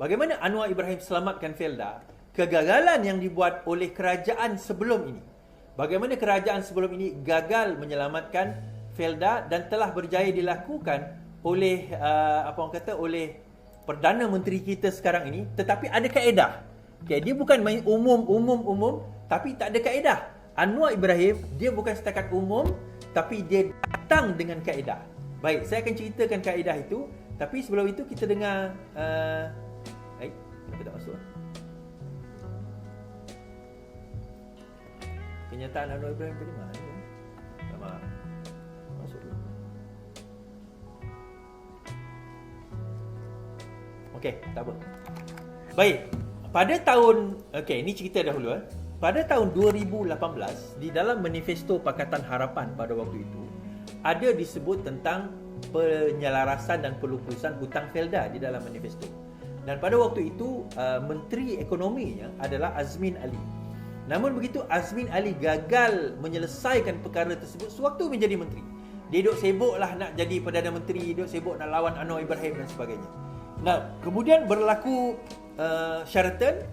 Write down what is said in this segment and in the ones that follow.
Bagaimana Anwar Ibrahim selamatkan Felda? Kegagalan yang dibuat oleh kerajaan sebelum ini. Bagaimana kerajaan sebelum ini gagal menyelamatkan Felda dan telah berjaya dilakukan oleh oleh Perdana Menteri kita sekarang ini, tetapi ada kaedah. Okay, dia bukan main umum, tapi tak ada kaedah. Anwar Ibrahim, dia bukan setakat umum, tapi dia datang dengan kaedah. Baik, saya akan ceritakan kaedah itu, tapi sebelum itu kita dengar kenapa tak masuk? Kenyataan Anwar Ibrahim tadi mana? Sama masuk dulu. Okey, tak apa. Baik, pada tahun ni cerita dahulu. Pada tahun 2018, di dalam manifesto Pakatan Harapan pada waktu itu, ada disebut tentang penyelarasan dan pelupusan hutang Felda di dalam manifesto. Dan pada waktu itu, Menteri Ekonominya adalah Azmin Ali. Namun begitu, Azmin Ali gagal menyelesaikan perkara tersebut sewaktu menjadi menteri. Dia duduk sibuklah nak jadi Perdana Menteri, duduk sibuk nak lawan Anwar Ibrahim dan sebagainya. Nah, kemudian berlaku syaratan,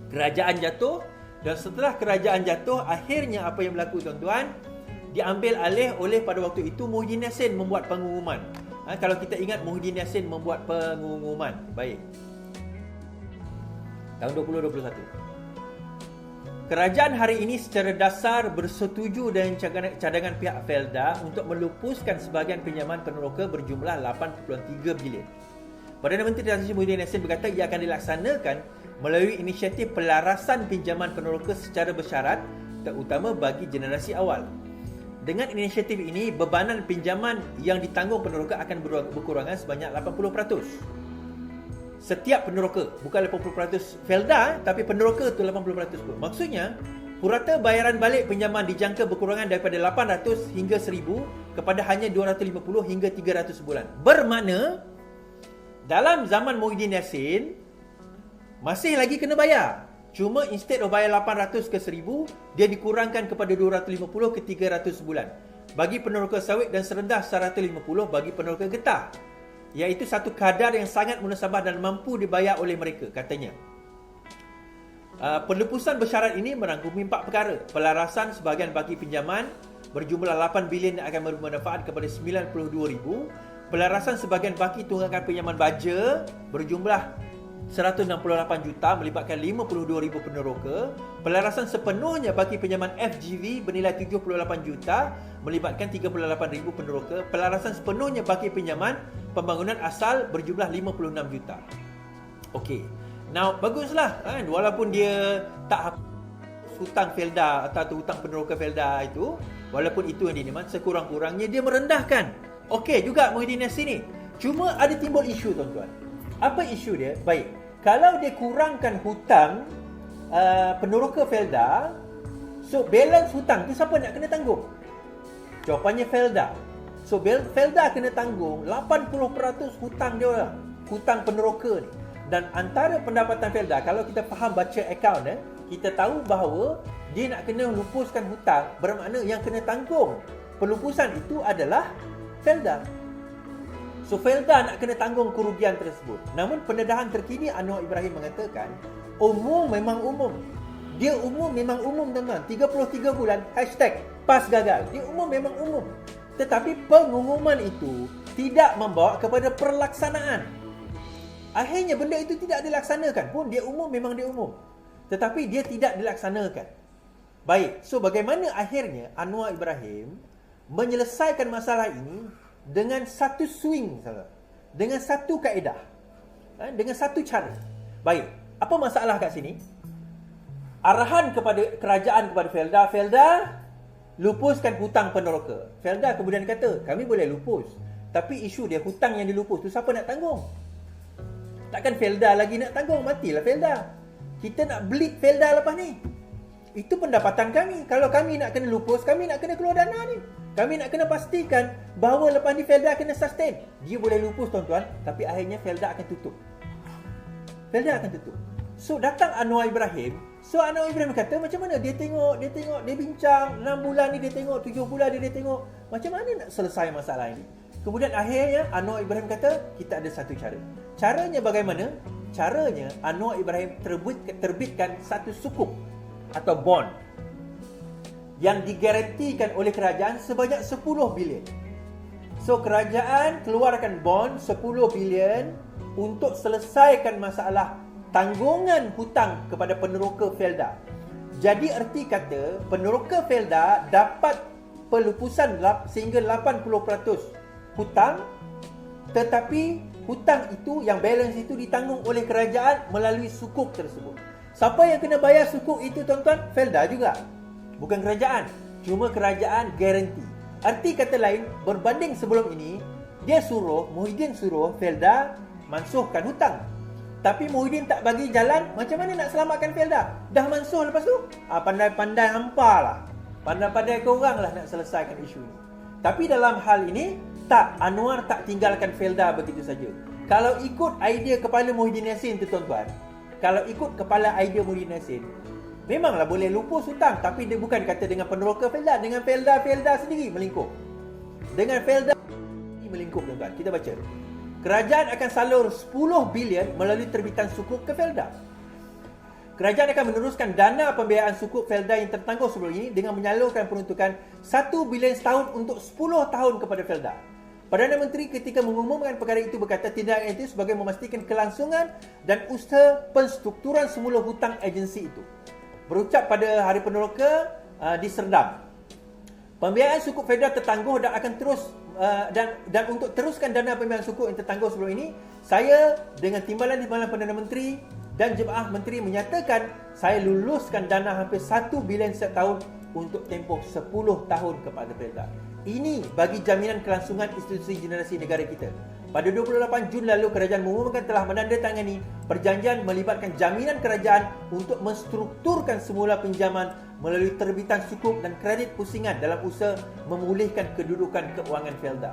kerajaan jatuh. Dan setelah kerajaan jatuh, akhirnya apa yang berlaku tuan-tuan, diambil alih oleh pada waktu itu Muhyiddin Yassin membuat pengumuman. Kalau kita ingat, Muhyiddin Yassin membuat pengumuman. Baik, tahun 2021. Kerajaan hari ini secara dasar bersetuju dengan cadangan pihak Felda untuk melupuskan sebahagian pinjaman peneroka berjumlah 8.3 bilion. Perdana Menteri Tan Sri Muhyiddin Yassin berkata ia akan dilaksanakan melalui inisiatif pelarasan pinjaman peneroka secara bersyarat, terutama bagi generasi awal. Dengan inisiatif ini, bebanan pinjaman yang ditanggung peneroka akan berkurangan sebanyak 80%. Setiap peneroka, bukan 80% Felda, tapi peneroka tu 80% pun. Maksudnya, purata bayaran balik pinjaman dijangka berkurangan daripada 800 hingga 1000 kepada hanya 250 hingga 300 sebulan. Bermakna, dalam zaman Muhyiddin Yassin, masih lagi kena bayar. Cuma instead of bayar 800 ke 1000, dia dikurangkan kepada 250 ke 300 sebulan. Bagi peneroka sawit dan serendah 150 bagi peneroka getah. Iaitu satu kadar yang sangat munasabah dan mampu dibayar oleh mereka, katanya. Pelupusan bersyarat ini merangkumi 4 perkara. Pelarasan sebahagian bagi pinjaman berjumlah 8 bilion yang akan bermanfaat kepada 92,000. Pelarasan sebahagian baki tunggakan pinjaman baja berjumlah 168 juta melibatkan 52,000 peneroka. Pelarasan sepenuhnya bagi pinjaman FGV bernilai 78 juta melibatkan 38,000 peneroka. Pelarasan sepenuhnya bagi pinjaman pembangunan asal berjumlah 56 juta. Okey. Now, baguslah kan, walaupun dia tak hutang Felda atau hutang peneroka Felda itu, walaupun itu yang dinikmat, sekurang-kurangnya dia merendahkan. Okey juga Muhyiddin Yassin ni. Cuma ada timbul isu tuan-tuan. Apa isu dia? Baik, kalau dia kurangkan hutang peneroka Felda, so balance hutang tu siapa nak kena tanggung? Jawapannya Felda. So Felda kena tanggung 80% hutang dia orang, hutang peneroka ni. Dan antara pendapatan Felda, kalau kita faham baca akaun kita tahu bahawa dia nak kena lupuskan hutang, bermakna yang kena tanggung pelupusan itu adalah Felda. So Felda nak kena tanggung kerugian tersebut. Namun pendedahan terkini Anwar Ibrahim mengatakan, umum memang umum. Dia umum memang umum teman-teman. 33 bulan #PAS gagal. Dia umum memang umum. Tetapi pengumuman itu tidak membawa kepada perlaksanaan. Akhirnya benda itu tidak dilaksanakan pun. Dia umum memang dia umum. Tetapi dia tidak dilaksanakan. Baik, so bagaimana akhirnya Anwar Ibrahim menyelesaikan masalah ini dengan satu swing saja, dengan satu kaedah, dengan satu cara. Baik, apa masalah kat sini? Arahan kepada kerajaan kepada Felda, lupuskan hutang peneroka. Felda kemudian kata, kami boleh lupus, tapi isu dia hutang yang dilupus tu siapa nak tanggung? Takkan Felda lagi nak tanggung? Matilah Felda. Kita nak bleed Felda lepas ni. Itu pendapatan kami. Kalau kami nak kena lupus, kami nak kena keluar dana ni. Kami nak kena pastikan bahawa lepas ni Felda kena sustain. Dia boleh lupus tuan-tuan, tapi akhirnya Felda akan tutup. Felda akan tutup. So datang Anwar Ibrahim. So Anwar Ibrahim kata macam mana? Dia tengok, dia bincang 6 bulan ni, dia tengok 7 bulan ni, dia tengok macam mana nak selesai masalah ini. Kemudian akhirnya Anwar Ibrahim kata kita ada satu cara. Caranya bagaimana? Caranya, Anwar Ibrahim terbitkan satu sukuk atau bond yang digarantikan oleh kerajaan sebanyak 10 bilion. So, kerajaan keluarkan bond 10 bilion untuk selesaikan masalah tanggungan hutang kepada peneroka Felda. Jadi erti kata, peneroka Felda dapat pelupusan sehingga 80% hutang, tetapi hutang itu, yang balance itu ditanggung oleh kerajaan melalui sukuk tersebut. Siapa yang kena bayar sukuk itu, tuan-tuan? Felda juga, bukan kerajaan. Cuma kerajaan garanti. Arti kata lain, berbanding sebelum ini, Muhyiddin suruh Felda mansuhkan hutang. Tapi Muhyiddin tak bagi jalan, macam mana nak selamatkan Felda? Dah mansuh lepas tu, pandai-pandai hampa lah, pandai-pandai korang lah nak selesaikan isu ini. Tapi dalam hal ini, tak, Anwar tak tinggalkan Felda begitu saja. Kalau ikut idea kepala Muhyiddin Yassin tu, tuan-tuan, kalau ikut kepala idea Muhyiddin Yassin, memanglah boleh lupus hutang, tapi dia bukan kata dengan peneroka Felda, dengan Felda sendiri melingkup. Dengan Felda melingkup, tuan-tuan. Kita baca. Kerajaan akan salur 10 bilion melalui terbitan sukuk ke Felda. Kerajaan akan meneruskan dana pembiayaan sukuk Felda yang tertangguh sebelum ini dengan menyalurkan peruntukan 1 bilion setahun untuk 10 tahun kepada Felda. Perdana Menteri ketika mengumumkan perkara itu berkata tindakan itu sebagai memastikan kelangsungan dan usaha penstrukturan semula hutang agensi itu. Berucap pada Hari Peneroka di Serdam. Pembiayaan sukuk Felda tertangguh dan akan terus dan untuk teruskan dana pembiayaan sukuk yang tertangguh sebelum ini, saya dengan timbalan Perdana Menteri dan Jemaah Menteri menyatakan saya luluskan dana hampir 1 bilion setiap tahun untuk tempoh 10 tahun kepada Felda. Ini bagi jaminan kelangsungan institusi generasi negara kita. Pada 28 Jun lalu, kerajaan mengumumkan telah menandatangani perjanjian melibatkan jaminan kerajaan untuk menstrukturkan semula pinjaman melalui terbitan sukuk dan kredit pusingan dalam usaha memulihkan kedudukan keuangan Felda.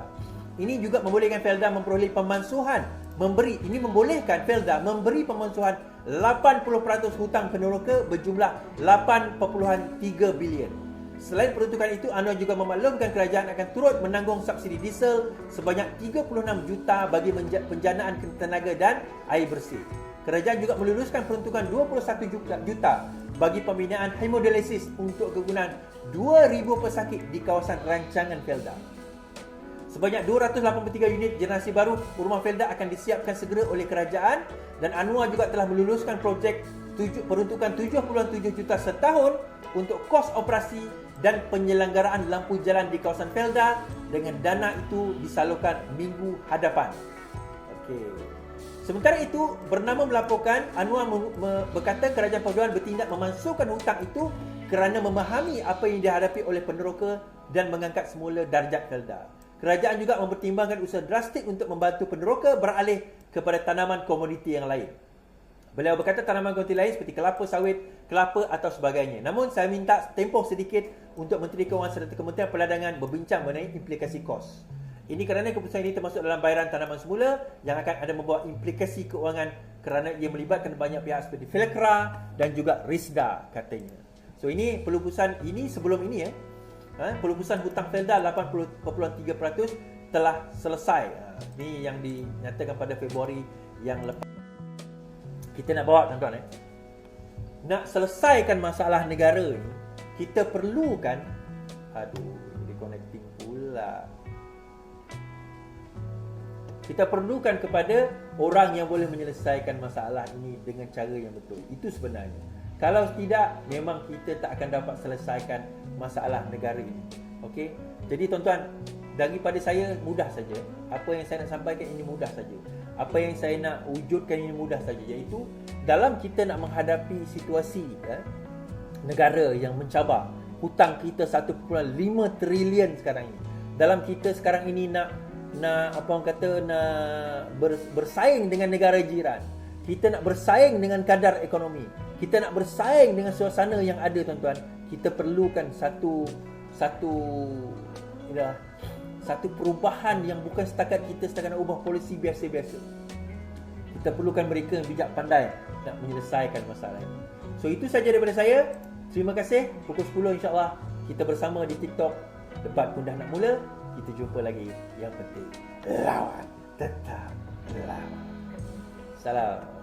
Ini juga membolehkan Felda memperoleh pemansuhan, membolehkan Felda memberi pemansuhan 80% hutang peneroka berjumlah 8.3 bilion. Selain peruntukan itu, Anwar juga memaklumkan kerajaan akan turut menanggung subsidi diesel sebanyak 36 juta bagi penjanaan tenaga dan air bersih. Kerajaan juga meluluskan peruntukan 21 juta bagi pembinaan hemodialisis untuk kegunaan 2,000 pesakit di kawasan rancangan Felda. Sebanyak 283 unit generasi baru rumah Felda akan disiapkan segera oleh kerajaan dan Anwar juga telah meluluskan projek peruntukan 77 juta setahun untuk kos operasi dan penyelenggaraan lampu jalan di kawasan Felda dengan dana itu disalurkan minggu hadapan. Okey. Sementara itu, Bernama melaporkan Anwar berkata kerajaan Paduan bertindak memansuhkan hutang itu kerana memahami apa yang dihadapi oleh peneroka dan mengangkat semula darjat Felda. Kerajaan juga mempertimbangkan usaha drastik untuk membantu peneroka beralih kepada tanaman komoditi yang lain. Beliau berkata tanaman komoditi lain seperti kelapa sawit, kelapa atau sebagainya. Namun saya minta tempoh sedikit untuk Menteri Keuangan serta Kementerian Perdagangan berbincang mengenai implikasi kos. Ini kerana keputusan ini termasuk dalam bayaran tanaman semula yang akan ada membawa implikasi keuangan kerana ia melibatkan banyak pihak seperti Felekra dan juga Risda katanya. So ini pelupusan ini sebelum ini pelupusan hutang Felda 80.3% telah selesai. Ini yang dinyatakan pada Februari yang lepas. Kita nak bawa tuan-tuan nak selesaikan masalah negara ni, kita perlukan reconnecting pula. Kita perlukan kepada orang yang boleh menyelesaikan masalah ini dengan cara yang betul. Itu sebenarnya. Kalau tidak, memang kita tak akan dapat selesaikan masalah negara ini. Okey. Jadi tuan-tuan, daripada saya mudah saja. Apa yang saya nak sampaikan ini mudah saja. Apa yang saya nak wujudkan ini mudah saja, iaitu dalam kita nak menghadapi situasi negara yang mencabar, hutang kita 1.5 trilion sekarang ini. Dalam kita sekarang ini nak bersaing dengan negara jiran. Kita nak bersaing dengan kadar ekonomi. Kita nak bersaing dengan suasana yang ada, tuan-tuan. Kita perlukan satu perubahan yang bukan setakat nak ubah polisi biasa-biasa. Kita perlukan mereka yang bijak pandai nak menyelesaikan masalah ini. So itu saja daripada saya. Terima kasih. Pukul 10 insya-Allah kita bersama di TikTok. Debat pun dah nak mula. Kita jumpa lagi. Yang penting lawan, tetap lawan. Salam.